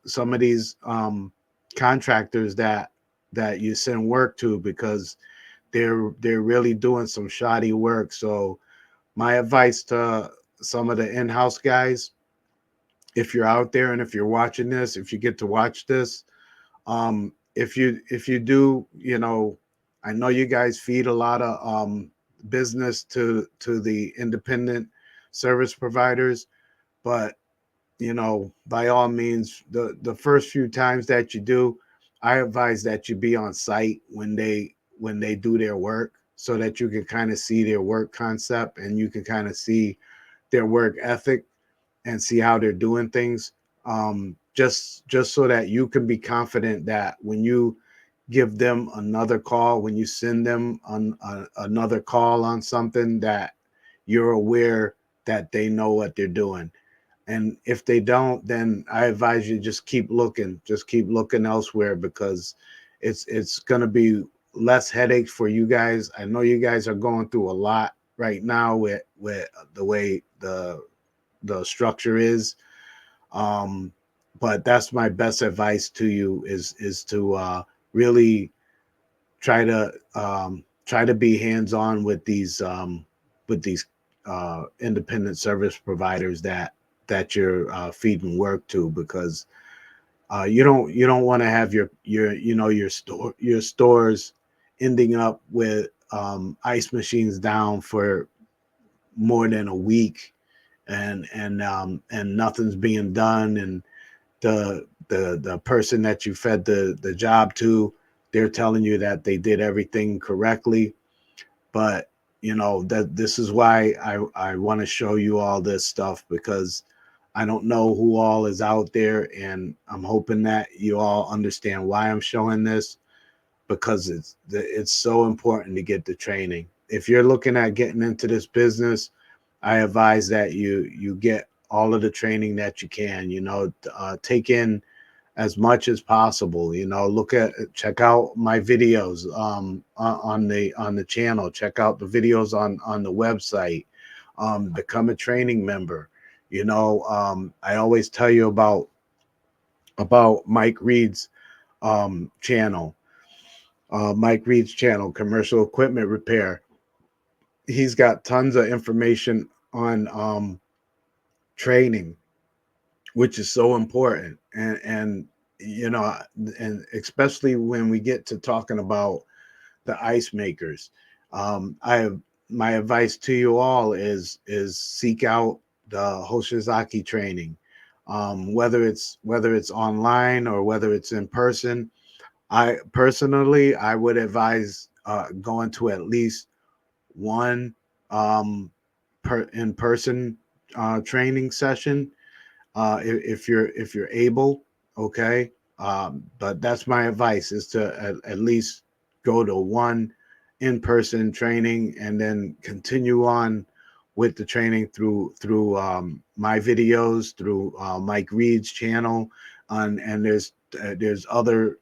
some of these contractors that you send work to, because they're really doing some shoddy work. So my advice to some of the in-house guys, if you're out there and if you're watching this, if you get to watch this, if you do, you know, I know you guys feed a lot of business to the independent service providers, but you know, by all means, the first few times that you do, I advise that you be on site when they do their work, so that you can kind of see their work concept, and you can kind of see their work ethic and see how they're doing things. Just so that you can be confident that when you give them another call, when you send them on another call on something, that you're aware that they know what they're doing. And if they don't, then I advise you just keep looking elsewhere, because it's going to be less headaches for you guys. I know you guys are going through a lot right now with the way the structure is. But that's my best advice to you, is to really try to be hands-on with these independent service providers that you're feeding work to, because you don't want to have your stores ending up with ice machines down for more than a week, and nothing's being done, and the person that you fed the job to, they're telling you that they did everything correctly. But that this is why I want to show you all this stuff, because I don't know who all is out there, and I'm hoping that you all understand why I'm showing this, because it's so important to get the training. If you're looking at getting into this business, I advise that you get all of the training that you can. Take in as much as possible. Check out my videos on the channel. Check out the videos on the website. Become a training member. I always tell you about Mike Reed's channel. Mike Reed's channel, Commercial Equipment Repair. He's got tons of information on training, which is so important. And especially when we get to talking about the ice makers. My advice to you all is seek out the Hoshizaki training, whether it's online or whether it's in person. I would advise going to at least one in-person training session if you're able. Okay. But that's my advice, is to at least go to one in-person training, and then continue on with the training through my videos, through Mike Reed's channel, and there's other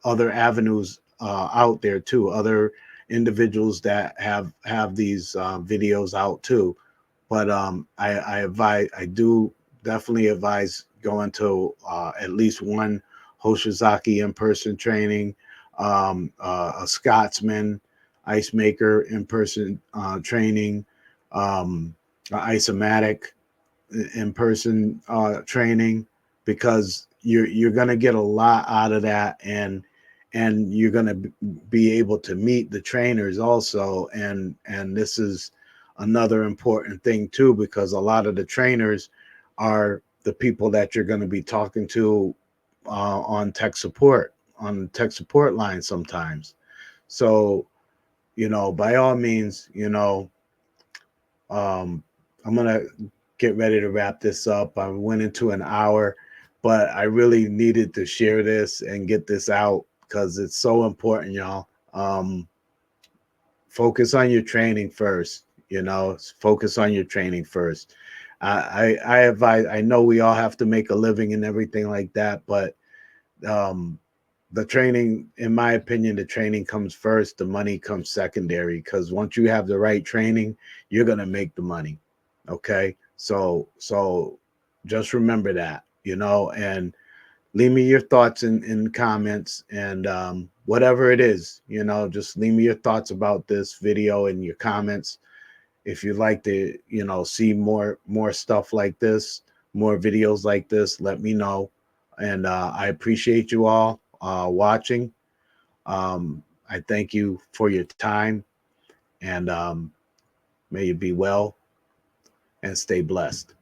avenues out there too, other individuals that have these videos out too. But I do definitely advise going to at least one Hoshizaki in-person training, a Scotsman ice maker in-person training, Isomatic in-person training, because you're going to get a lot out of that, and you're going to be able to meet the trainers also. And this is another important thing too, because a lot of the trainers are the people that you're going to be talking to on the tech support line sometimes. So by all means, I'm gonna get ready to wrap this up. I went into an hour, but I really needed to share this and get this out, because it's so important, y'all. Focus on your training first. Focus on your training first. I advise. I know we all have to make a living and everything like that, but the training, in my opinion, the training comes first. The money comes secondary, because once you have the right training, you're gonna make the money. Okay, so just remember that, and leave me your thoughts in comments, and whatever it is, just leave me your thoughts about this video in your comments. If you'd like to, see more stuff like this, more videos like this, let me know. And I appreciate you all watching. I thank you for your time, and may you be well and stay blessed.